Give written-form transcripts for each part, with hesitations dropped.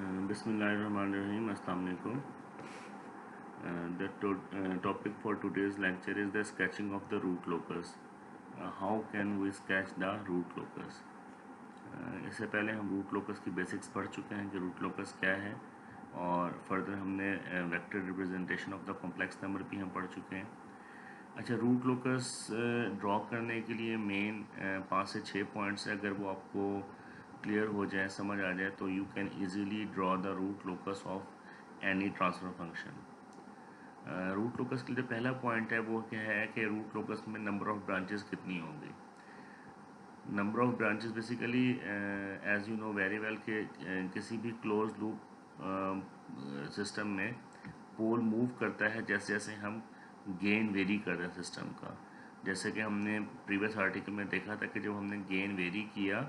Bismillahirrahmanirrahim. Assalamu alaikum. The topic for today's lecture is the sketching of the root locus. How can we sketch the root locus? इससे पहले हम root locus की basics पढ़ चुके हैं कि root locus क्या है, और फर्दर हमने vector representation of the complex number भी हम पढ़ चुके हैं। अच्छा, रूट लोकस ड्रॉ करने के लिए मेन 5 से 6 पॉइंट्स अगर वो आपको क्लियर हो जाए, समझ आ जाए, तो you can easily draw the root locus of any transfer function. Root locus के लिए जो पहला पॉइंट है वो क्या है कि रूट लोकस में नंबर ऑफ ब्रांचेस कितनी होंगी। Number of branches basically as you know very well कि किसी भी क्लोज लूप सिस्टम में पोल मूव करता है जैसे जैसे हम गेन वेरी कर रहे हैं सिस्टम का। जैसे कि हमने प्रीवियस आर्टिकल में देखा था कि जब हमने गेन वेरी किया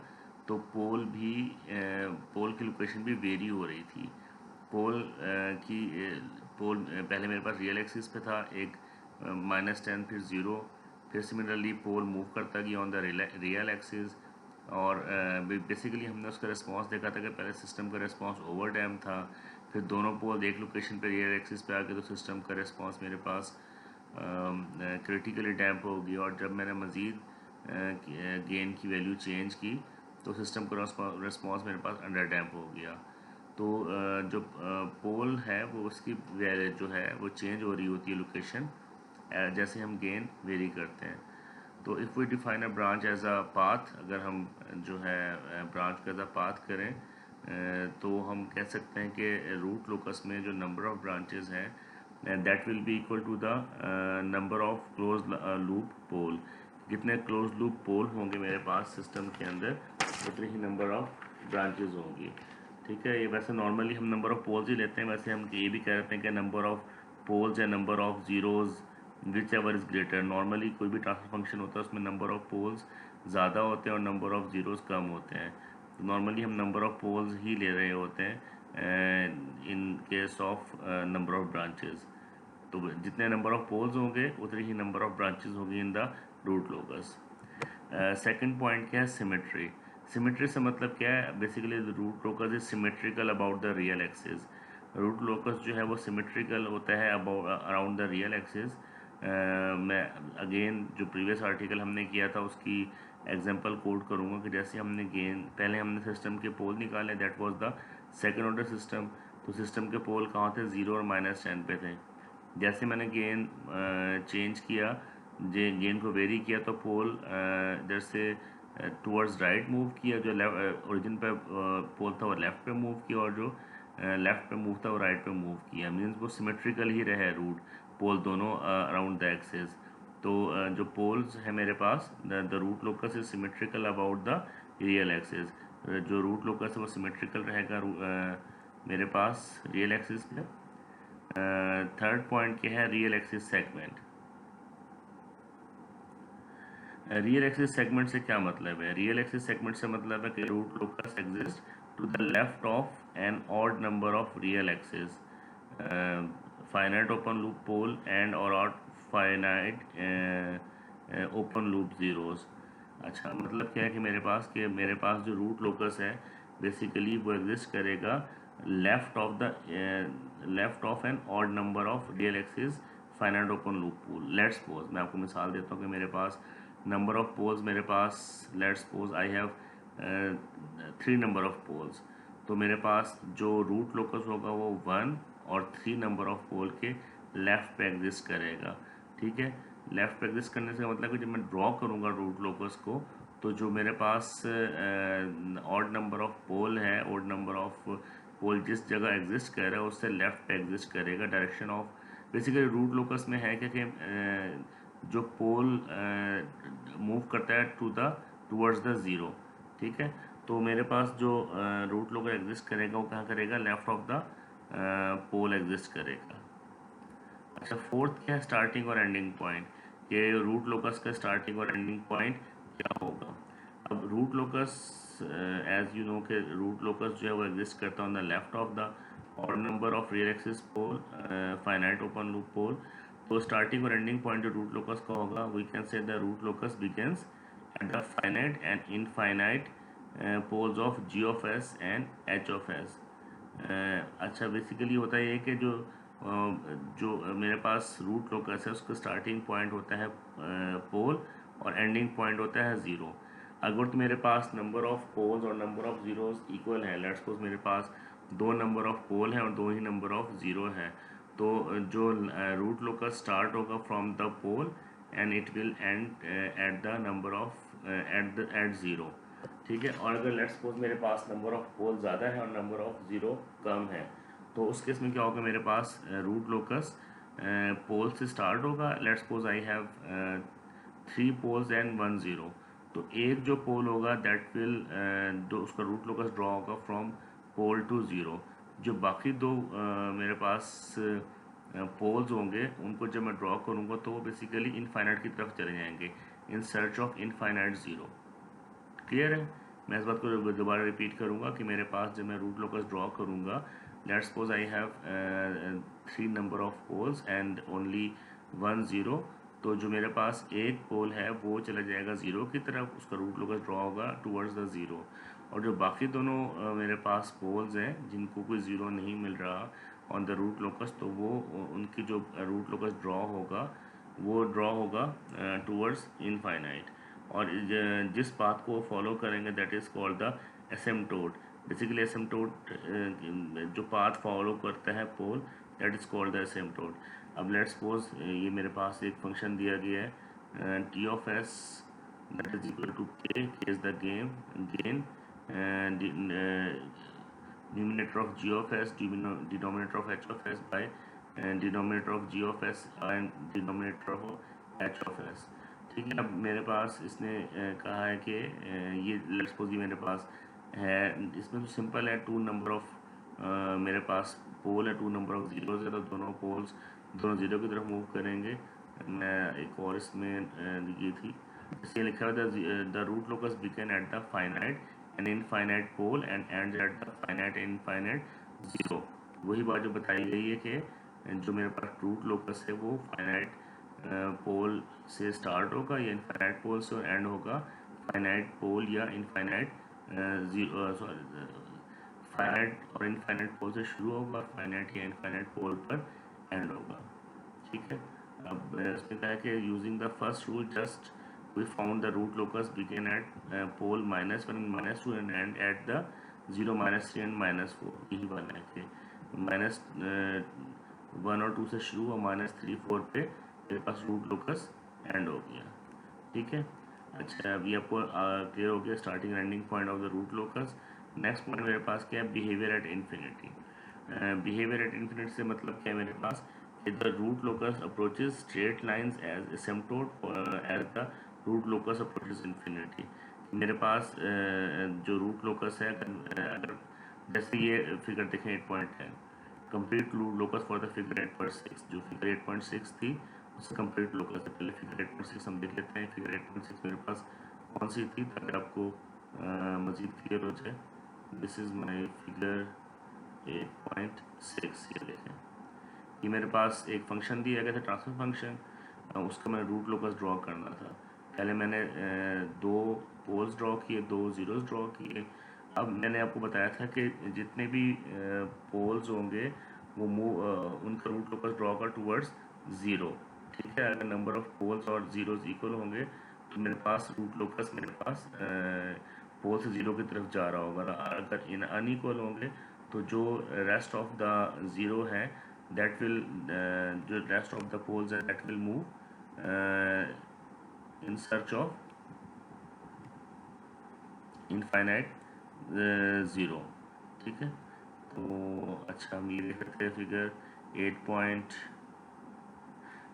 तो पोल की लोकेशन भी वेरी हो रही थी। पोल पहले मेरे पास रियल एक्सिस पे था, एक -10 फिर 0, फिर सिमिलरली पोल मूव करता गया ऑन द रियल एक्सिस। और बेसिकली हमने उसका रिस्पांस देखा था कि पहले सिस्टम का रिस्पांस ओवर डैम था, फिर दोनों पोल एक लोकेशन पे रियल एक्सिस पे आ गए तो सिस्टम का रिस्पांस मेरे पास क्रिटिकली डैम्प हो गया। और जब मैंने मज़ीद गेन की वैल्यू चेंज की तो सिस्टम का रिस्पांस मेरे पास अंडर डैम्प हो गया। तो जो पोल है वो उसकी जो है वो चेंज हो रही होती है लोकेशन जैसे हम गेन वेरी करते हैं। तो if we define a branch as a path, अगर हम जो है ब्रांच को एज अ पाथ करें तो हम कह सकते हैं कि रूट लोकस में जो नंबर ऑफ ब्रांचेस हैं that will be equal to the number of close loop pole. जितने क्लोज लूप पोल होंगे मेरे पास सिस्टम के अंदर उतने ही नंबर ऑफ ब्रांचेस होंगी। ठीक है, ये वैसे नॉर्मली हम नंबर ऑफ पोल्स ही लेते हैं, वैसे हम ये भी कह रहे हैं कि नंबर ऑफ पोल्स या number of zeros which ever is greater. Normally कोई भी ट्रांसफर फंक्शन होता है उसमें नंबर ऑफ पोल्स ज़्यादा होते हैं और नंबर ऑफ ज़ीरोज़ कम होते हैं। तो नॉर्मली हम नंबर ऑफ पोल्स ही ले रहे होते हैं in case of number of branches. तो जितने नंबर ऑफ पोल्स होंगे उतनी ही नंबर ऑफ ब्रांचेस होगी in the root locus. Second point क्या है, सिमेट्री। सिमेट्री से मतलब क्या है, basically root locus is symmetrical about the real axis. Root locus जो है वो सिमेट्रिकल होता है about around the real axis. मैं अगेन जो प्रीवियस आर्टिकल हमने किया था उसकी एग्जांपल कोड करूँगा कि जैसे हमने पहले हमने सिस्टम के पोल निकाले, that was the second order system. तो सिस्टम के पोल कहाँ थे, 0 और -10 पे थे। जैसे मैंने गेन चेंज किया, गेन को वेरी किया, तो पोल इधर से टुवर्ड्स राइट मूव किया, जो ओरिजिन पे पोल था वो लेफ़्ट पे मूव किया, और जो लेफ़्ट पे मूव था वो राइट पे मूव किया। मीन्स वो सिमेट्रिकल ही रहे रूट पोल दोनों अराउंड द एक्सिस। तो जो पोल्स है मेरे पास, the root locus is symmetrical about the real axis. जो रूट लोकस है वो सिमेट्रिकल रहेगा मेरे पास रियल एक्सिस पे। थर्ड पॉइंट क्या है, real axis segment. Real axis segment से क्या मतलब है, रियल एक्सिस सेगमेंट से मतलब है कि root locus exist to the left of an odd number of real axis, finite open loop pole and और odd finite open loop zeros. अच्छा, मतलब क्या है कि मेरे पास जो रूट लोकस है बेसिकली वो एग्जिस्ट करेगा left of an odd number of real axis finite open loop pole. Let's suppose, मैं आपको मिसाल देता हूँ कि मेरे पास नंबर ऑफ पोल्स, मेरे पास let's suppose I have 3 number of poles. तो मेरे पास जो रूट लोकस होगा वो 1 और 3 नंबर ऑफ पोल के लेफ़्ट पे एग्जिस्ट करेगा। ठीक है, लेफ़्ट पे एग्जिस्ट करने से मतलब कि जब मैं ड्रॉ करूँगा रूट लोकस को तो जो मेरे पास ऑड नंबर ऑफ पोल है, ऑड नंबर ऑफ पोल जिस जगह एग्जिस्ट कर रहा है उससे लेफ़्ट पे एग्जिस्ट करेगा direction of. Basically root locus में है कि जो पोल मूव करता है टूवर्ड्स द ज़ीरो। ठीक है, तो मेरे पास जो रूट लोकस एग्जिस्ट करेगा वो कहाँ करेगा, left of the pole exist करेगा। अच्छा, फोर्थ क्या है, स्टार्टिंग और एंडिंग पॉइंट। ये रूट लोकस का स्टार्टिंग और एंडिंग पॉइंट क्या होगा। अब root locus as you know के रूट लोकस जो है वो एग्जिस्ट करता है on the left of the odd number of real axis pole, finite open loop pole. तो स्टार्टिंग और एंडिंग पॉइंट जो रूट लोकस का होगा, we can say the root locus begins at the finite and infinite poles of G of S and H of S. अच्छा basically होता है ये कि जो मेरे पास रूट लोकस है उसका स्टार्टिंग पॉइंट होता है पोल और एंडिंग पॉइंट होता है ज़ीरो। अगर तो मेरे पास नंबर ऑफ पोल्स और नंबर ऑफ ज़ीरोज़ इक्वल है, लेट्स सपोज मेरे पास दो नंबर ऑफ पोल हैं और दो ही नंबर ऑफ ज़ीरो है, तो जो रूट लोकस स्टार्ट होगा from the pole and it will end at the number of at zero. ठीक है, और अगर लेट्स सपोज मेरे पास नंबर ऑफ पोल ज़्यादा है और नंबर ऑफ ज़ीरो कम है, तो उस केस में क्या होगा, मेरे पास रूट लोकस पोल से स्टार्ट होगा। Let's suppose I have 3 poles and 1 zero. तो एक जो पोल होगा दैट विल जो उसका रूट लोकस ड्रॉ होगा फ्रॉम पोल टू ज़ीरो। जो बाकी दो मेरे पास पोल्स होंगे उनको जब मैं ड्रॉ करूँगा तो वो बेसिकली इनफाइनाइट की तरफ चले जाएंगे, in search of infinite zero. Clear है? मैं इस बात को दोबारा रिपीट करूँगा कि मेरे पास जब मैं रूट लोकस ड्रॉ करूँगा, let's suppose I have 3 number of poles and only 1 zero. तो जो मेरे पास एक पोल है वो चला जाएगा ज़ीरो की तरफ, उसका रूट लोकस ड्रॉ होगा टूवर्ड्स द ज़ीरो। और जो बाकी दोनों मेरे पास पोल्स हैं जिनको कोई ज़ीरो नहीं मिल रहा ऑन द रूट लोकस, तो वो उनकी जो रूट लोकस ड्रॉ होगा वो ड्रॉ होगा टूवर्ड्स इनफाइनाइट। और जिस पाथ को फॉलो करेंगे that is called the asymptote. Basically asymptote जो पाथ फॉलो करता है pole, that is called the asymptote. अब लेट्स सपोज ये मेरे पास एक फंक्शन दिया गया है T of S that is equal to K is the gain numerator of G of S denominator of H of S by denominator of G of S and denominator of H of S. ठीक है, अब मेरे पास इसने कहा है कि ये let's suppose ये मेरे पास है, इसमें तो सिंपल है, टू नंबर ऑफ मेरे पास पोल है, टू नंबर ऑफ ज़ीरोज़ है, तो दोनों पोल्स दोनों ज़ीरो की तरफ मूव करेंगे। मैं एक और इसमें ये थी, इसलिए लिखा हुआ था the root locus begin at the finite and infinite pole and end at the finite and infinite zero. वही बात जो बताई गई है कि जो मेरे पास रूट लोकस है वो फाइनाइट पोल से स्टार्ट होगा या इनफाइनाइट पोल से एंड होगा फाइनाइट पोल या इनफाइनाइट फाइनाइट और इनफाइनाइट पोल से शुरू होगा, फाइनाइट या इनफाइनाइट पोल पर एंड होगा। ठीक है, अब इसमें क्या है कि using the first rule just we found the root locus begin at pole -1 and -2 and end at the 0, -3 and -4। यही वाला है कि -1 और 2 से शुरू और -3 4 पे मेरे पास रूट लोकस एंड हो गया। ठीक है, अच्छा अब ये आपको क्लियर हो गया starting ending point of the root locus. Next point मेरे पास क्या है, behaviour at infinity. Behaviour at infinity से मतलब क्या है मेरे पास, the root locus approaches straight lines as asymptote as the root locus approaches infinity. मेरे पास जो रूट लोकस है अगर जैसे ये फिगर देखें 8.10, complete root locus for the figure 8.6, जो फिगर 8.6 थी उससे कंप्लीट लोकस है। पहले फिगर 8.6 हम देख लेते हैं, फिगर 8.6 मेरे पास कौन सी थी ताकि आपको मज़ीद क्लियर हो जाए। This is my figure 8.6। ये देखें, ये मेरे पास एक फंक्शन दिया गया था ट्रांसफर फंक्शन, उसका मैं रूट लोकस ड्रॉ करना था। पहले मैंने दो पोल्स ड्रॉ किए, दो ज़ीरोज़ ड्रॉ किए। अब मैंने आपको बताया था कि जितने भी पोल्स होंगे वो उनका रूट लोकस ड्रॉ कर टूवर्ड्स ज़ीरो। ठीक है, अगर नंबर ऑफ पोल्स और ज़ीरोज़ इक्वल होंगे तो मेरे पास रूट लोकस मेरे पास पोल से ज़ीरो की तरफ जा रहा होगा। अगर इन अनइक्वल होंगे तो जो रेस्ट ऑफ द ज़ीरो है दैट विल जो रेस्ट ऑफ द पोल्स है that will move in search of infinite zero. ठीक है, तो अच्छा हम ये देख सकते हैं फिगर 8 पॉइंट,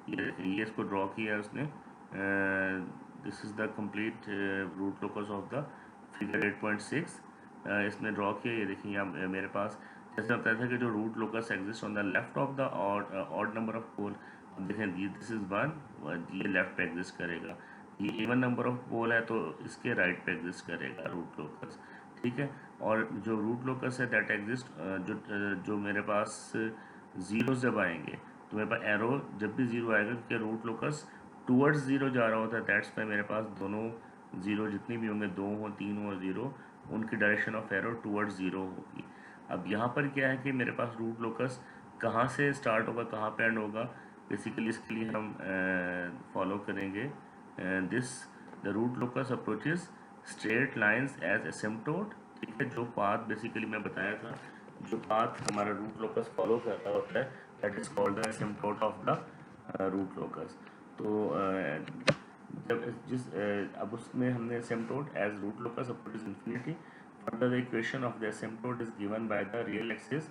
ये इसको ड्रॉ किया है उसने। This is the complete root locus of the figure 8.6 इसमें ड्रॉ किया। ये देखिए यहाँ मेरे पास जैसे बताया था कि जो root locus exist on the left of the odd number of pole. अब देखें दिस इज़ 1, ये लेफ्ट पे एग्जिस्ट करेगा। ये इवन नंबर ऑफ पोल है तो इसके राइट पे एग्जिस्ट करेगा रूट लोकस। ठीक है, और जो रूट लोकस है दैट एग्जिस्ट जो मेरे पास ज़ीरो जब आएंगे तो मेरे पास एरो जब भी ज़ीरो आएगा क्योंकि रूट लोकस टूवर्ड्स ज़ीरो जा रहा होता है, दैट्स पे मेरे पास दोनों ज़ीरो जितनी भी होंगे, 2 हो 3 हो 0, उनकी direction of arrow towards zero होगी। अब यहाँ पर क्या है कि मेरे पास रूट लोकस कहाँ से स्टार्ट होगा, कहाँ पे एंड होगा, बेसिकली इसके लिए हम फॉलो करेंगे this the root locus approaches straight lines as asymptote. ठीक है, जो पाथ बेसिकली मैं बताया था, जो पाथ हमारा रूट लोकस फॉलो कर रहा होता है, that is called the asymptote of the root locus. तो जब अब उसमें हमने asymptote as root locus approaches infinity, further the equation of the asymptote is given by the real axis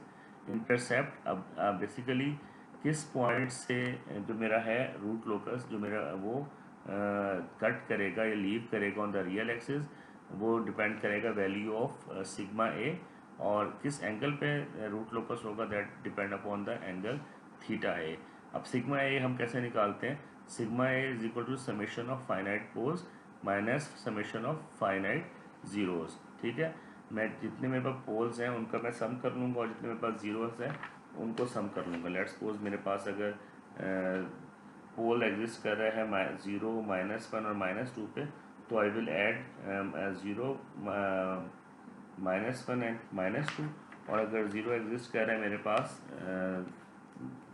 intercept. अब बेसिकली किस पॉइंट से जो मेरा है रूट लोकस, जो मेरा वो कट करेगा या लीव करेगा ऑन द रियल एक्सिस, वो डिपेंड करेगा वैल्यू ऑफ सिग्मा ए, और किस एंगल पे रूट लोकस होगा that depend upon the angle theta A. अब सिग्मा ए हम कैसे निकालते हैं, sigma A is equal to summation of finite poles minus summation of finite zeros. ठीक है, मैं जितने मेरे पास पोल्स हैं उनका मैं सम कर लूँगा, और जितने मेरे पास जीरोस हैं उनको सम कर लूँगा। लेट्स सपोज मेरे पास अगर पोल एग्जिस्ट कर रहा है 0, -1 और -2 पे, तो आई विल ऐड 0, -1 एंड -2। और अगर 0 एग्जिस्ट कर रहा है मेरे पास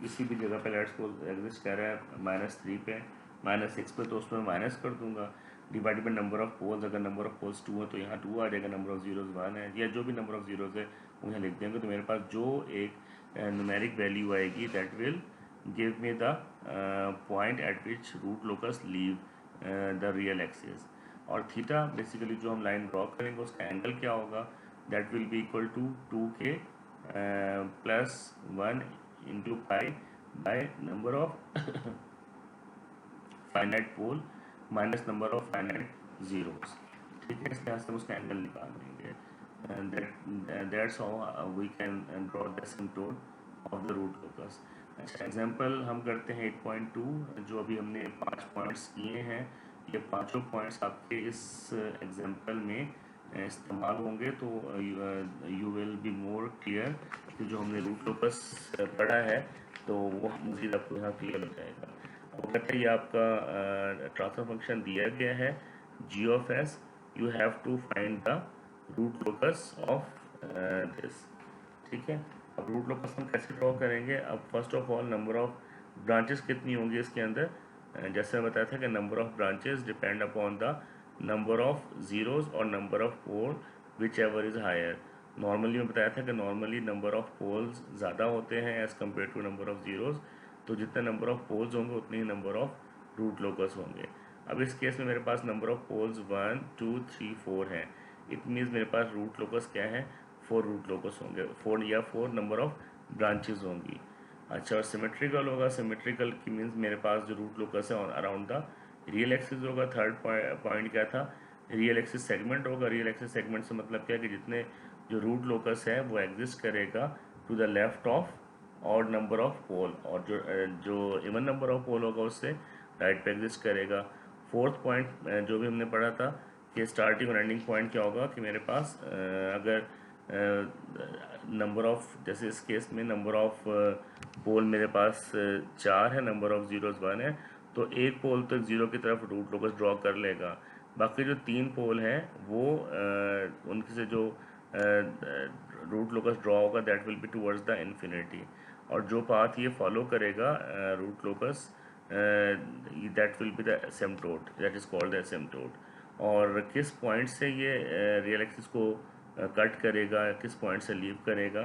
किसी भी जगह पे, लेट्स सपोज एग्जिस्ट कर रहा है -3 पे, -6 पे, तो उसमें माइनस कर दूंगा divide by number of poles. अगर नंबर ऑफ पोल्स 2 है तो यहाँ 2 आ जाएगा, नंबर ऑफ जीरोज 1 है, या जो भी नंबर ऑफ जीरोज है वो यहाँ लिख देंगे। तो मेरे पास जो एक न्यूमेरिक वैल्यू आएगी that will give me the point at which root locus leave the real axis. और थीटा बेसिकली जो हम लाइन ड्रॉ करेंगे उसका एंगल क्या होगा, that will be equal to 2k + 1 into pi by number of finite pole minus number of finite zeros. ठीक है, इस तरह से हम उसका एंगल निकाल लेंगे। That's how we can draw the asymptote of the root locus. अच्छा, एग्जांपल हम करते हैं 8.2, जो अभी हमने 5 पॉइंट्स किए हैं, ये पांचों पॉइंट्स आपके इस एग्जांपल में इस्तेमाल होंगे, तो you will be more clear कि जो हमने रूट लोकस पढ़ा है तो वो मज़ीद आपको यहाँ क्लियर हो जाएगा। वो कहते हैं आपका ट्रांसफर फंक्शन दिया गया है g of s, you have to find the root locus of this. ठीक है, अब रूट लोकस हम कैसे ड्रॉ करेंगे। अब first of all number of branches कितनी होंगी इसके अंदर, जैसे मैं बताया था कि number of branches depend upon the number of zeros और number of pole which ever is higher. Normally मैं बताया था कि नॉर्मली नंबर ऑफ पोल्स ज़्यादा होते हैं as compare to number of zeros, तो जितने नंबर ऑफ पोल्स होंगे उतने ही नंबर ऑफ रूट लोकस होंगे। अब इस केस में मेरे पास नंबर ऑफ पोल्स 1, 2, 3, 4 हैं। इट मीन्स मेरे पास रूट लोकस क्या है, 4 रूट लोकस होंगे, 4 नंबर ऑफ ब्रांचेज होंगी। अच्छा, और सिमेट्रिकल होगा, सिमेट्रिकल की मीन्स मेरे पास जो रूट लोकस है अराउंड द रियल एक्सिस होगा। थर्ड पॉइंट क्या था, रियल एक्सिस सेगमेंट होगा। रियल एक्सिस सेगमेंट से मतलब क्या है कि जितने जो रूट लोकस है वो एग्जिस्ट करेगा टू द लेफ्ट ऑफ और नंबर ऑफ पोल, और जो इवन नंबर ऑफ पोल होगा उससे राइट पे एग्जिस्ट करेगा। फोर्थ पॉइंट जो भी हमने पढ़ा था कि स्टार्टिंग और एंडिंग पॉइंट क्या होगा, कि मेरे पास अगर नंबर ऑफ, जैसे इस केस में नंबर ऑफ पोल मेरे पास 4 है, नंबर ऑफ जीरोज 1 है, तो एक पोल तो जीरो की तरफ रूट लोकस ड्रॉ कर लेगा। बाकी जो 3 पोल हैं वो उनके से जो रूट लोकस ड्रॉ होगा that will be towards the infinity. और जो पाथ ये फॉलो करेगा root locus that will be the asymptote, that is called the asymptote. और किस पॉइंट से ये रियल एक्सिस को कट करेगा, किस पॉइंट से लीव करेगा,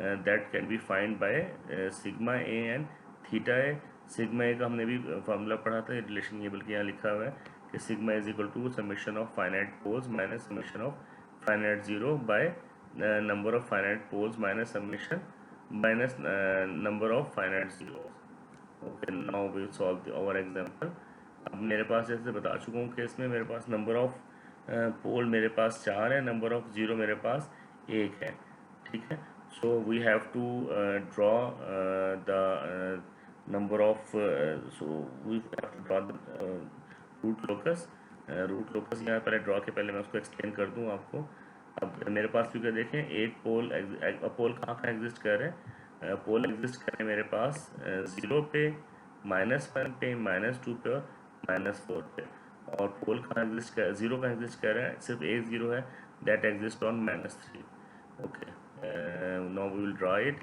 that can be find by sigma A and theta A. Sigma A का हमने भी फार्मूला पढ़ा था, रिलेशन ये बल्कि यहाँ लिखा हुआ है कि sigma is equal to summation of finite poles minus summation of finite zero by number of finite poles minus summation minus number of finite zero. Okay, now we solve our example. अब मेरे पास जैसे बता चुका हूँ कि इसमें मेरे पास number of पोल मेरे पास 4 है, नंबर ऑफ जीरो मेरे पास 1 है। ठीक है, so we have to draw the number of, so we have to draw the root locus. Root locus यहाँ पहले ड्रॉ के पहले मैं उसको एक्सप्लेन कर दूँ आपको। अब मेरे पास क्योंकि देखें एक पोल कहाँ कहाँ एग्जिस्ट कर रहे हैं, पोल एग्जिस्ट कर रहे हैं मेरे पास 0 पे, -1 पे, -2 पे और -4 पे। और पोल कहाँ एग्जिस्ट कर, 0 का एग्जिस्ट कर रहा है, सिर्फ एक 0 है, that exist on -3। Okay, now we will draw it.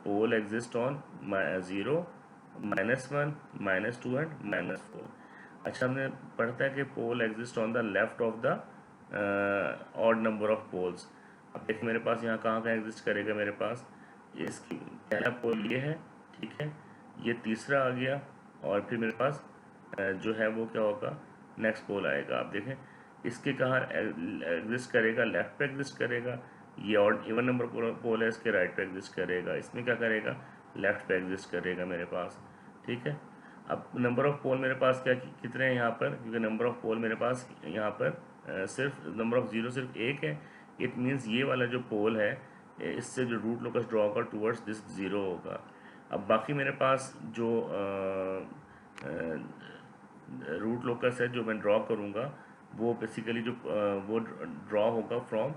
Pole exist on 0, -1, -2 and -4. अच्छा, हमने पढ़ता है कि pole exist on the left of the odd number of poles. अब देखिए मेरे पास यहाँ कहाँ कहाँ एग्जिस्ट करेगा. मेरे पास इसकी पहला पोल ये है, ठीक है, ये तीसरा आ गया, और फिर मेरे पास जो है वो क्या होगा, नेक्स्ट पोल आएगा. आप देखें इसके कहाँ एग्जिस्ट करेगा, लेफ्ट पे एग्जिस्ट करेगा. ये ऑड इवन नंबर पोल है, इसके राइट पे एग्जिस्ट करेगा. इसमें क्या करेगा, लेफ्ट पे एग्जिस्ट करेगा मेरे पास. ठीक है. अब नंबर ऑफ पोल मेरे पास क्या कितने हैं यहाँ पर, क्योंकि नंबर ऑफ पोल मेरे पास यहाँ पर सिर्फ नंबर ऑफ जीरो सिर्फ एक है. इट मीन्स ये वाला जो पोल है इससे जो रूट लोकस ड्रॉ होगा टूवर्ड्स दिस ज़ीरो होगा. अब बाकी मेरे पास जो रूट लोकस है जो मैं ड्रॉ करूँगा वो बेसिकली जो वो ड्रॉ होगा from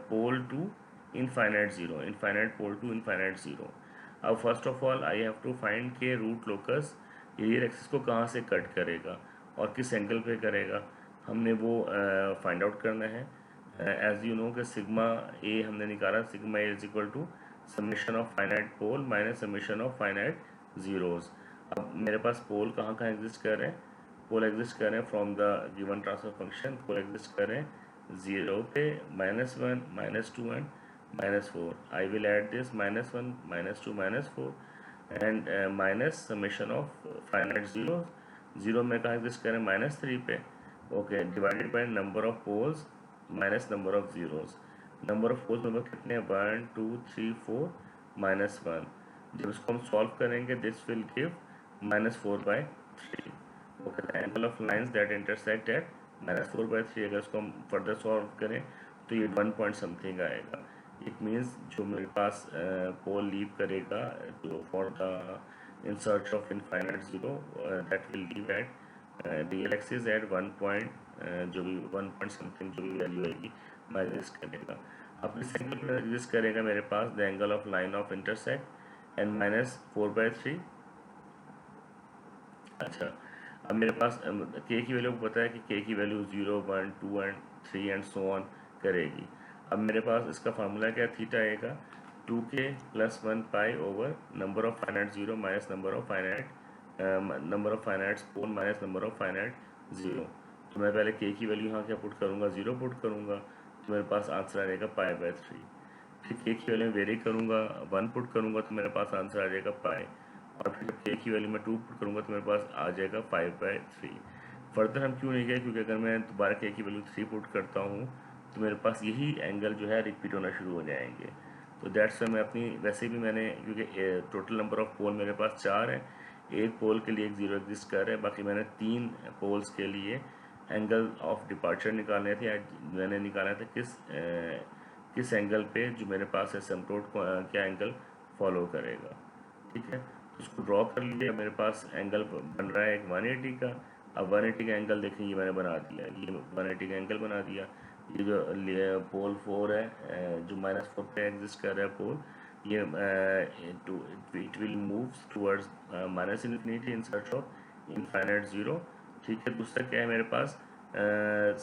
pole to infinite zero, infinite pole to infinite zero. अब first of all I have to find के रूट लोकस रियल एक्सिस को कहाँ से कट करेगा और किस एंगल पे करेगा. हमने वो फाइंड आउट करना है. एज यू नो कि सिग्मा ए हमने निकाला, sigma A is equal to summation of finite pole minus summation of finite zeros. अब मेरे पास पोल कहाँ कहाँ एग्जिस्ट कर रहे हैं, पोल एग्जिस्ट कर रहे हैं from the given transfer function. Pole exist कर रहे हैं 0 पे, -1, -2 and -4. I will add this -1, -2, -4 and minus summation of finite zeros. 0 में कहाँ एग्जिस्ट करें, -3 पे. Okay, divided by number of poles minus number of zeros. Number of poles में कितने, 1, 2, 3, 4, -1. जब इसको हम सॉल्व करेंगे this will give -4/3. Okay, the angle of lines that intersect at -4/3. अगर इसको हम फर्दर सॉल्व करें तो ये 1 पॉइंट समथिंग आएगा. इट मीन्स जो मेरे पास पोल लीव करेगा जो for the in search of infinite zero that will leave at real axis at 1 point, जो भी 1 पॉइंट समथिंग जो भी वैल्यू आएगी मैं एग्जिस्ट करेगा. अब इस एंगल पर एग्जिस्ट करेगा मेरे पास the angle of line of intersect and -4/3. अच्छा, अब मेरे पास के की वैल्यू पता है कि के की value 0, 1, 2 and 3 and so on करेगी. अब मेरे पास इसका फार्मूला क्या, थीटा आएगा 2k + 1 pi over number of finite zero minus number of finite pole minus number of finite zero. तो मैं पहले k की वैल्यू यहाँ क्या पुट करूँगा, 0 पुट करूँगा, तो मेरे पास आंसर आ जाएगा π/3. फिर k की वैल्यू वेरी करूँगा, 1 पुट करूँगा तो मेरे पास आंसर आ जाएगा पाई. और फिर जब k की वैल्यू में 2 पुट करूँगा तो मेरे पास आ जाएगा 5/3. फर्दर हम क्यों नहीं गए, क्योंकि अगर मैं दोबारा k की वैल्यू 3 पुट करता हूँ तो मेरे पास यही एंगल जो है रिपीट होना शुरू हो जाएंगे. तो दैट्स मैं अपनी वैसे भी मैंने, क्योंकि टोटल नंबर ऑफ पोल मेरे पास 4 है, एक पोल के लिए एक ज़ीरो एग्जिस्ट कर रहा है, बाकी मैंने 3 पोल्स के लिए एंगल ऑफ डिपार्चर निकालने थे. मैंने निकाला था किस एंगल पे जो मेरे पास एसिम्पटोट क्या एंगल फॉलो करेगा. ठीक है, तो उसको ड्रॉ कर लिया. मेरे पास एंगल बन रहा है एक 180 का. अब 180 का एंगल देखें, ये मैंने बना दिया, ये 180 का एंगल बना दिया. ये जो पोल 4 है जो -4 पे एग्जिस्ट कर रहा है पोल, ये it will move towards -∞ in search of infinite zero. ठीक है, दूसरा क्या है मेरे पास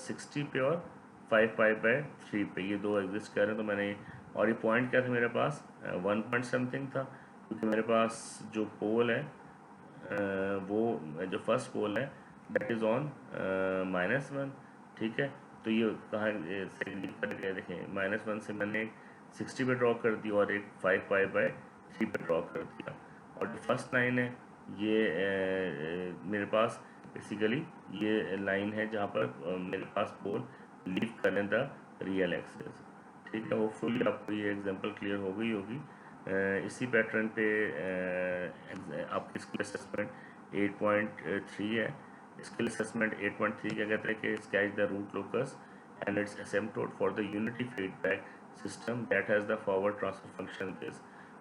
60 पे और 5π/3 पे, ये दो एग्जिस्ट कर रहे हैं. तो मैंने, और ये पॉइंट क्या था मेरे पास 1 पॉइंट समथिंग था, क्योंकि मेरे पास जो पोल है वो जो फर्स्ट पोल है दैट इज़ ऑन -1. ठीक है, तो ये कहाँ से कर गया, देखें -1 से मैंने 60 पे ड्रॉ कर दी और एक 5π/3 पे ड्रॉ कर दिया. और जो फर्स्ट लाइन है ये मेरे पास बेसिकली ये लाइन है जहाँ पर मेरे पास पोल लीव करें द रियल एक्सिस. ठीक है, होपफुली आपको ये एग्जांपल क्लियर हो गई होगी. इसी पैटर्न पे आपकी स्किल असेसमेंट 8.3 है. स्किल असेसमेंट 8.3 क्या कहते हैं कि sketch the root locus and its asymptote for the unity feedback system that has the forward transfer function this.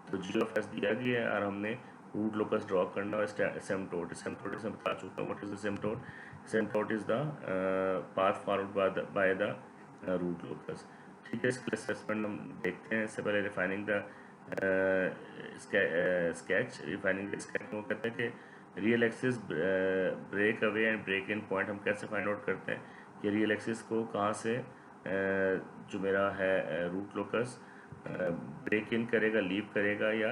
तो g(f) दिया गया है और हमने रूट लोकस ड्रॉ करना है. एसिम्पटोट इसे बता चुका हूँ. What is asymptote? Asymptote is the path forward by the root locus. ठीक है, स्किल असेसमेंट हम देखते हैं. इससे पहले refining the sketch, refining the sketch वो कहते हैं कि real axis break away and break in point हम कैसे फाइंड आउट करते हैं कि रियल एक्सिस को कहाँ से जो मेरा है रूट लोकस ब्रेक इन करेगा, लीव करेगा या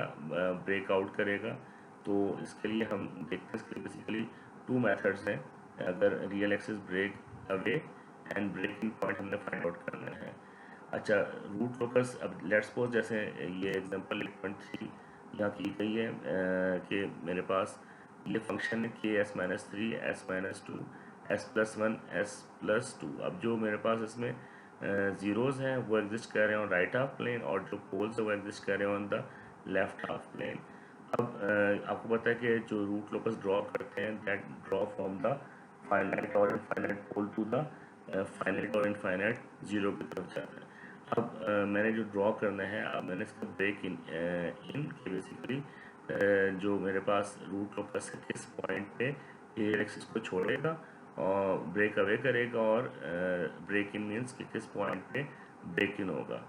ब्रेक आउट करेगा। तो इसके लिए हम देखते हैं, इसके लिए बेसिकली टू मेथड्स हैं। अगर real axis break away and break in point हमने फाइंड आउट करना है। अच्छा, रूट लोकस, अब लेट्स सपोज जैसे ये एग्जांपल 8.3 यहाँ की गई है कि मेरे पास ये फंक्शन है के S minus three, S minus two, S plus one, S plus two. अब जो मेरे पास इसमें ज़ीरोज़ हैं वो एग्जिस्ट कर रहे हैं ऑन राइट हाफ प्लेन, और जो पोल्स है वो एग्जिस्ट कर रहे हैं on the left half plane. अब आपको पता है कि जो रूट लोकस ड्रॉ करते हैं that draw from the finite और infinite pole to the finite और इनफाइनाइट जीरो की तरफ जाता है। अब मैंने जो ड्रॉ करना है, अब मैंने इसका ब्रेक इन के बेसिकली जो मेरे पास रूट लोकस है किस पॉइंट पे ये एक्सिस को छोड़ेगा और ब्रेक अवे करेगा, और ब्रेक इन मीन्स कि किस पॉइंट पे ब्रेक इन होगा।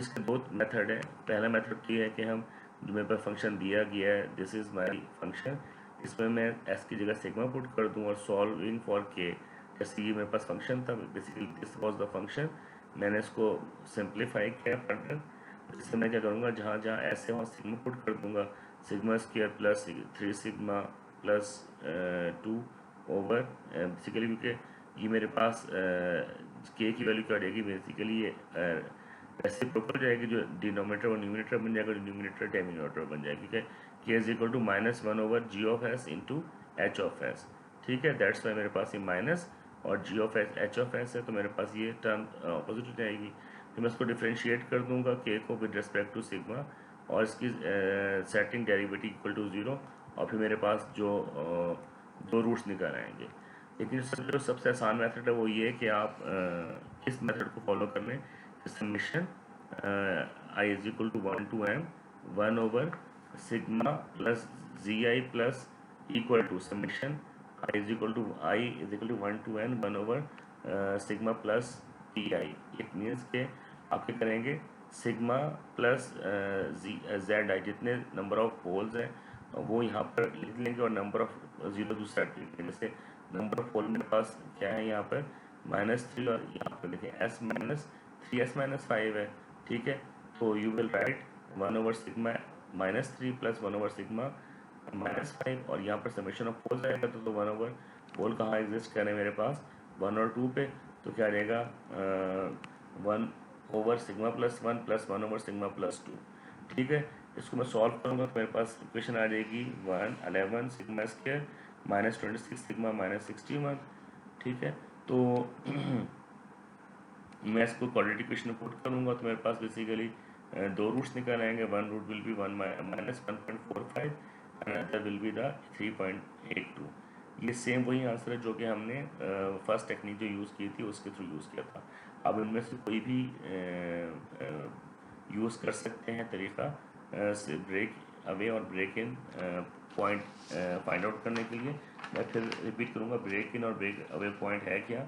इसके दो मेथड है। पहला मेथड ये है कि हम, जो मेरे पास फंक्शन दिया गया है, दिस इज़ माई फंक्शन, इसमें मैं एस की जगह सिग्मा पुट कर दूँ और सॉल्विंग फॉर के, जैसे ये मेरे पास फंक्शन था, basically this was the function, मैंने इसको सिंप्लीफाई किया फर्दर। इससे मैं क्या करूँगा, जहाँ जहाँ एस है वहाँ सिग्मा पुट कर दूँगा, sigma square plus 3 sigma plus 2 over basically, क्योंकि ये मेरे पास के की वैल्यू क्या आ जाएगी, बेसिकली ये रेसिप्रोकल जाएगी, जो डिनोमिनेटर और न्यूमिनेटर बन जाएगा, डिनोमिनेटर डिनोमिनेटर बन जाएगी, ठीक है। K is equal to minus one over G of S into H of S, ठीक है। दैट्स वाई मेरे पास ये माइनस और G of S H of S है, तो मेरे पास ये टर्म ऑपोजिट हो जाएगी। तो मैं इसको डिफ्रेंशिएट कर दूंगा के को विद रिस्पेक्ट टू सिग्मा, और इसकी setting derivative equal to zero, और फिर मेरे पास जो दो रूट्स निकल आएंगे। लेकिन जो सबसे आसान मेथड है वो ये कि आप इस मेथड को फॉलो कर लें, summation I is equal to 1 to m 1 over sigma plus G I plus equal to summation I is equal to 1 to n 1 over sigma plus T I. It means के आप क्या करेंगे, sigma plus Z I, जितने number of poles हैं वो यहाँ पर लिख लेंगे, और नंबर ऑफ जीरो दूसरा लिख लेंगे। जैसे नंबर ऑफ पोल मेरे पास क्या है यहाँ पर -3, और यहाँ पर देखें एस माइनस 3 एस माइनस 5 है, ठीक है। तो you will write 1 over sigma -3 plus 1 over sigma -5, और यहाँ पर समेशन ऑफ पोल्स आएगा, तो 1 ओवर पोल कहाँ एग्जिस्ट कर रहे हैं मेरे पास 1 और 2 पे, तो क्या रहेगा 1 over sigma plus 1 plus 1 over sigma plus 2, ठीक है। इसको मैं सॉल्व करूँगा तो मेरे पास इक्वेशन आ जाएगी 11 सिग्मा स्क्वायर -26 सिग्मा -61, ठीक है। तो मैं इसको क्वाड्रेटिक इक्वेशन में पुट करूँगा तो मेरे पास बेसिकली दो रूट्स निकल आएंगे। One root will be -1.45 and other will be the 3.82। ये सेम वही आंसर है जो कि हमने फर्स्ट टेक्निक जो यूज़ की थी उसके थ्रू यूज़ किया था। अब इनमें से कोई भी यूज़ कर सकते हैं तरीका से ब्रेक अवे और break in point find out करने के लिए। मैं फिर रिपीट करूँगा, ब्रेक इन और ब्रेक अवे पॉइंट है क्या,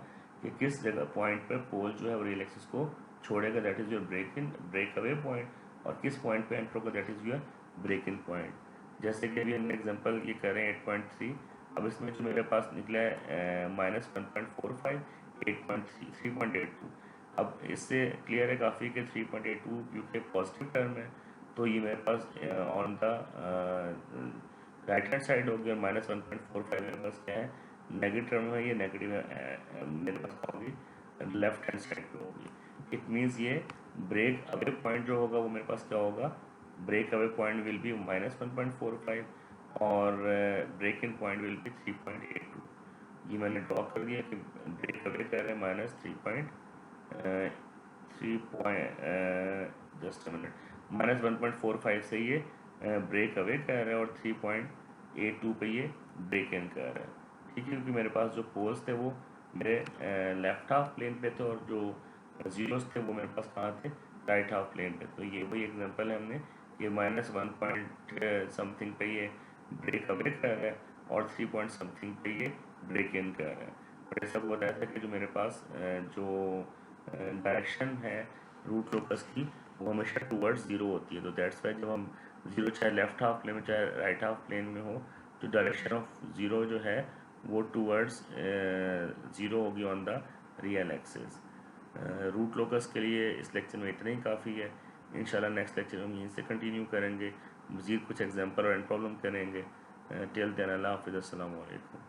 कि किस जगह पॉइंट पर पोल जो है वो रियल एक्सिस को छोड़ेगा, that is your break in break away point, और किस पॉइंट पे एंटर होगा, that is your break in point. जैसे कि अभी हम एग्जांपल ये कर रहे हैं 8.3, अब इसमें जो मेरे पास निकला है -1.45 3.82। अब इससे क्लियर है काफ़ी कि 3.82 क्योंकि पॉजिटिव टर्म है, तो ये मेरे pass on the right hand side हो गया। -1.45 मेरे पास क्या है, नेगेटिव टर्म है, ये नेगेटिव मेरे पास होगी लेफ्ट हैंड साइड पे होगी। इट मीन्स ये ब्रेक अवे पॉइंट जो होगा वो मेरे पास क्या होगा, break away point will be -1.45 और break in point will be 3.82। ये मैंने ड्रॉ कर दिया कि ब्रेक अवे कर रहे हैं जस्ट -1.45 से ये ब्रेक अवे कर रहा है, और 3.82 पे ये ब्रेक इन कर रहा है, ठीक है। क्योंकि मेरे पास जो पोल्स थे वो मेरे लेफ्ट हाफ प्लेन पे थे, और जो जीरोस थे वो मेरे पास कहाँ थे, राइट हाफ प्लेन पे। तो ये वही एग्जांपल है हमने, ये -1 पॉइंट समथिंग पे ये ब्रेक अवे कर रहा है, और 3 पॉइंट समथिंग पे ये ब्रेक इन कर रहा है। और ऐसा बताया था कि जो मेरे पास जो डायरेक्शन है रूट लोकस की वो हमेशा टूवर्ड्स ज़ीरो होती है। तो दैट्स वाई जब हम ज़ीरो चाहे लेफ्ट हाफ प्लेन में चाहे राइट हाफ प्लेन में हो, तो डायरेक्शन ऑफ ज़ीरो जो है वो टूवर्ड्स ज़ीरो होगी on the real axis. Root locus के लिए इस लेक्चर में इतना ही काफ़ी है। इंशाल्लाह नेक्स्ट लेक्चर हम यहीं से कंटिन्यू करेंगे, मज़ीद कुछ एग्जांपल और एंड प्रॉब्लम करेंगे। टिल देन अल्लाह हाफ़िज़, अस्सलामु अलैकुम।